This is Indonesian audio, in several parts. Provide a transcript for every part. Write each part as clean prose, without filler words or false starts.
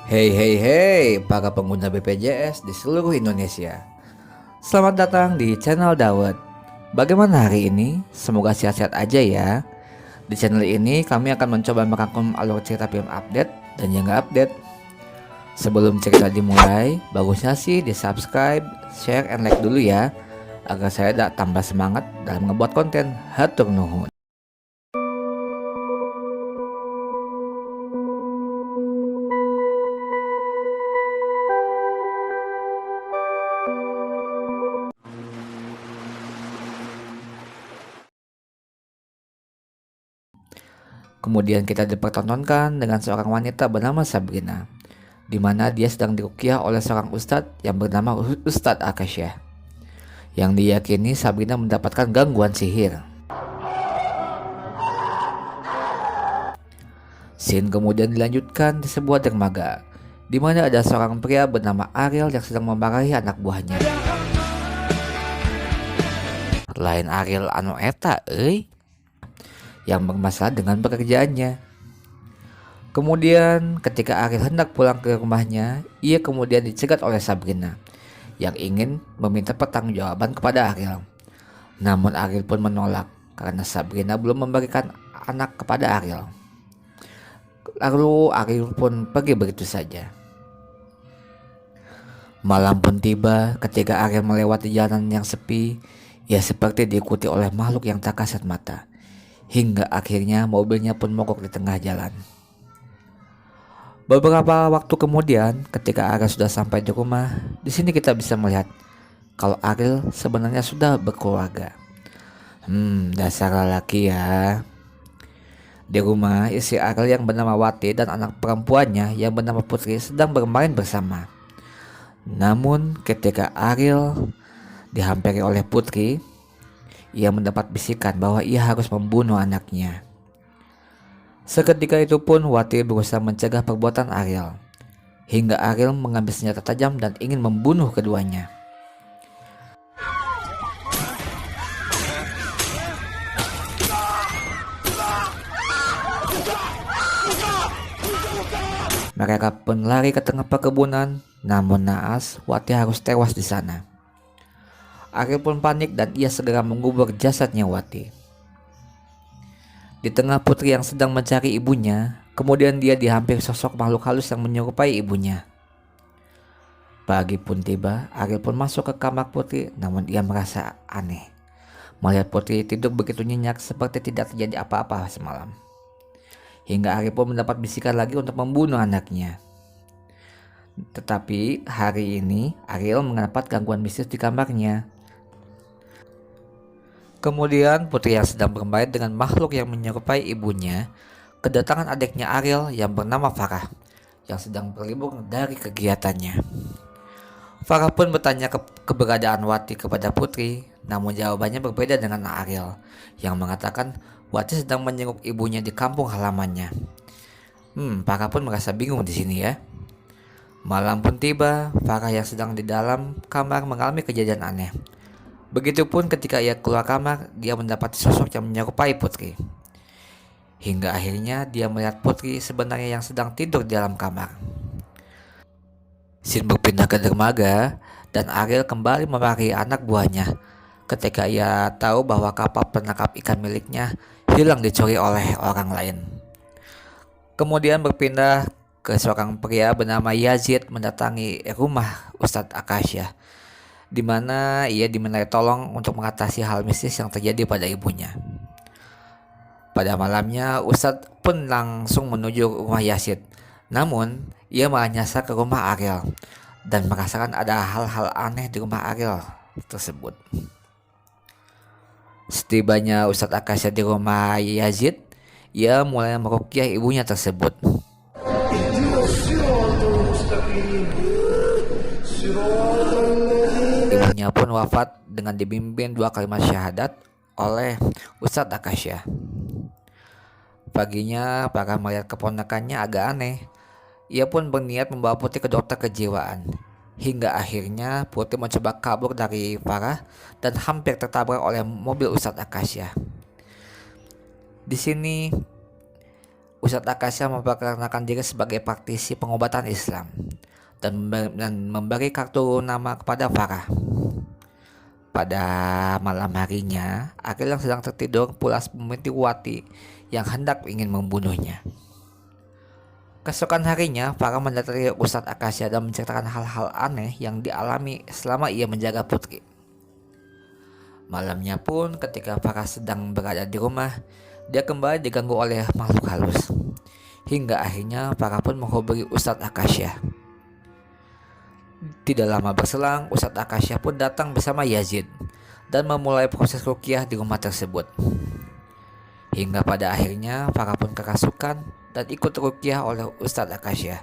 Hey hey hey para pengguna BPJS di seluruh Indonesia. Selamat datang di channel Dawet. Bagaimana hari ini? Semoga sehat-sehat aja ya. Di channel ini kami akan mencoba merangkum alur cerita film update dan yang nggak update. Sebelum cerita dimulai, bagusnya sih di subscribe, share, and like dulu ya, agar saya tambah semangat dalam ngebuat konten. Hatur nuhun. Kemudian kita dipertontonkan dengan seorang wanita bernama Sabrina, di mana dia sedang diruqyah oleh seorang ustadz yang bernama Ustadz Akasya, yang diyakini Sabrina mendapatkan gangguan sihir. Scene kemudian dilanjutkan di sebuah dermaga, di mana ada seorang pria bernama Ariel yang sedang memarahi anak buahnya. Lain Ariel anu eta, yang bermasalah dengan pekerjaannya. Kemudian ketika Ariel hendak pulang ke rumahnya, ia kemudian dicegat oleh Sabrina yang ingin meminta pertanggungjawaban kepada Ariel. Namun Ariel pun menolak karena Sabrina belum memberikan anak kepada Ariel. Lalu Ariel pun pergi begitu saja. Malam pun tiba ketika Ariel melewati jalan yang sepi. Ia seperti diikuti oleh makhluk yang tak kasat mata. Hingga akhirnya mobilnya pun mogok di tengah jalan. Beberapa waktu kemudian, ketika Ariel sudah sampai di rumah, di sini kita bisa melihat kalau Ariel sebenarnya sudah berkeluarga. Dasar lelaki ya. Di rumah, istri Ariel yang bernama Wati dan anak perempuannya yang bernama Putri sedang bermain bersama. Namun, ketika Ariel dihampiri oleh Putri, ia mendapat bisikan bahwa ia harus membunuh anaknya. Seketika itu pun Wati berusaha mencegah perbuatan Ariel, hingga Ariel mengambil senjata tajam dan ingin membunuh keduanya. Mereka pun lari ke tengah perkebunan, namun naas Wati harus tewas di sana. Ariel pun panik dan ia segera mengubur jasadnya Wati. Di tengah Putri yang sedang mencari ibunya, kemudian dia dihampiri sosok makhluk halus yang menyerupai ibunya. Pagi pun tiba, Ariel pun masuk ke kamar Putri, namun ia merasa aneh melihat Putri tidur begitu nyenyak seperti tidak terjadi apa-apa semalam. Hingga Ariel pun mendapat bisikan lagi untuk membunuh anaknya. Tetapi hari ini Ariel mendapat gangguan mistis di kamarnya. Kemudian Putri yang sedang bermain dengan makhluk yang menyerupai ibunya kedatangan adiknya Ariel yang bernama Farah yang sedang berlibur dari kegiatannya. Farah pun bertanya keberadaan Wati kepada Putri, namun jawabannya berbeda dengan Ariel yang mengatakan Wati sedang menjenguk ibunya di kampung halamannya. Farah pun merasa bingung di sini ya. Malam pun tiba, Farah yang sedang di dalam kamar mengalami kejadian aneh. Begitupun ketika ia keluar kamar, dia mendapati sosok yang menyerupai Putri. Hingga akhirnya dia melihat Putri sebenarnya yang sedang tidur di dalam kamar. Scene berpindah ke dermaga dan Ariel kembali memarahi anak buahnya ketika ia tahu bahwa kapal penangkap ikan miliknya hilang dicuri oleh orang lain. Kemudian berpindah ke seorang pria bernama Yazid mendatangi rumah Ustadz Akasya, di mana ia dimintai tolong untuk mengatasi hal mistis yang terjadi pada ibunya. Pada malamnya, Ustadz pun langsung menuju rumah Yazid. Namun, ia malah nyasar ke rumah Ariel dan merasakan ada hal-hal aneh di rumah Ariel tersebut. Setibanya Ustadz Akasya di rumah Yazid, ia mulai meruqyah ibunya tersebut. Ibunya pun wafat dengan dibimbing 2 kalimat syahadat oleh Ustadz Akasya. Paginya, Farah melihat keponakannya agak aneh. Ia pun berniat membawa Putri ke dokter kejiwaan. Hingga akhirnya Putri mencoba kabur dari Farah dan hampir tertabrak oleh mobil Ustadz Akasya. Di sini Ustadz Akasya memperkenalkan diri sebagai praktisi pengobatan Islam dan memberi kartu nama kepada Farah. Pada malam harinya, Ariel yang sedang tertidur pulas meminta yang hendak ingin membunuhnya. Keesokan harinya, Farah mendatangi Ustadz Akasya dan menceritakan hal-hal aneh yang dialami selama ia menjaga putri. Malamnya pun ketika Farah sedang berada di rumah, dia kembali diganggu oleh makhluk halus. Hingga akhirnya Farah pun menghubungi Ustadz Akasya. Tidak lama berselang, Ustadz Akasya pun datang bersama Yazid dan memulai proses ruqyah di rumah tersebut. Hingga pada akhirnya Farah pun kerasukan dan ikut ruqyah oleh Ustadz Akasya.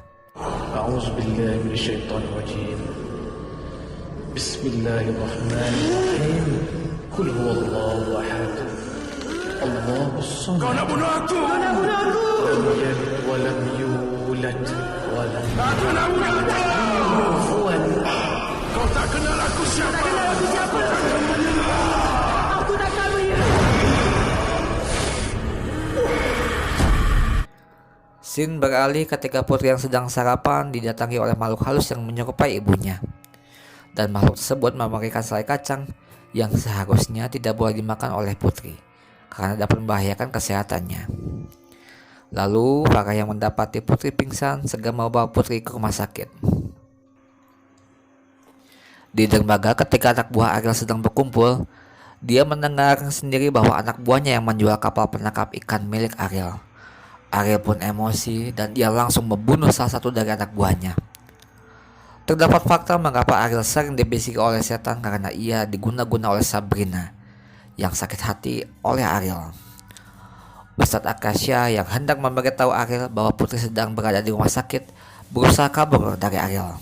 A'udzubillahi minasyaitonirrajim. Bismillahirrahmanirrahim. Qul huwallahu ahad. Allahus samad. Kau nak bunuh aku? Lam yalid wa lam yulad wa lam kufuwan. Kau tak kenal aku siapa? Aku tak tahu ya. Scene beralih ketika putri yang sedang sarapan didatangi oleh makhluk halus yang menyerupai ibunya. Dan makhluk tersebut memberikan selai kacang yang seharusnya tidak boleh dimakan oleh putri karena dapat membahayakan kesehatannya. Lalu Farah yang mendapati putri pingsan segera membawa putri ke rumah sakit. Di dermaga ketika anak buah Ariel sedang berkumpul, dia mendengar sendiri bahwa anak buahnya yang menjual kapal penangkap ikan milik Ariel. Ariel pun emosi dan ia langsung membunuh salah satu dari anak buahnya. Terdapat fakta mengapa Ariel sering dibisiki oleh setan karena ia diguna-guna oleh Sabrina yang sakit hati oleh Ariel. Ustadz Akasya yang hendak memberitahu Ariel bahwa putri sedang berada di rumah sakit berusaha kabur dari Ariel.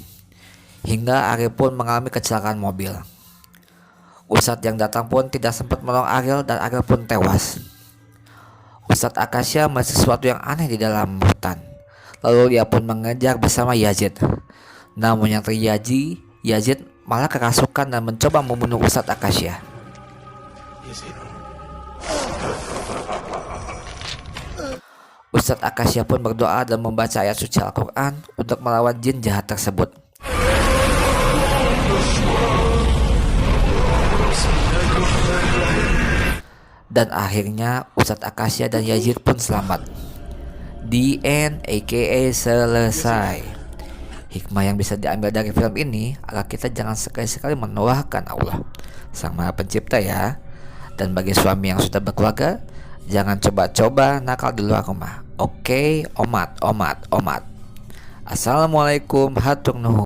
Hingga Ariel pun mengalami kecelakaan mobil. Ustadz yang datang pun tidak sempat menolong Ariel dan Ariel pun tewas. Ustadz Akasya melihat sesuatu yang aneh di dalam hutan. Lalu dia pun mengejar bersama Yazid. Namun yang terjadi, Yazid malah kerasukan dan mencoba membunuh Ustadz Akasya. Ustadz Akasya pun berdoa dan membaca ayat suci Al-Quran untuk melawan jin jahat tersebut. Dan akhirnya Ustadz Akasya dan Yazid pun selamat. The end, aka selesai. Hikmah yang bisa diambil dari film ini agar kita jangan sekali-sekali menuahkan Allah Sang Maha Pencipta ya. Dan bagi suami yang sudah berkeluarga, jangan coba-coba nakal di luar rumah. Oke, omat. Assalamualaikum, hatur nuhun.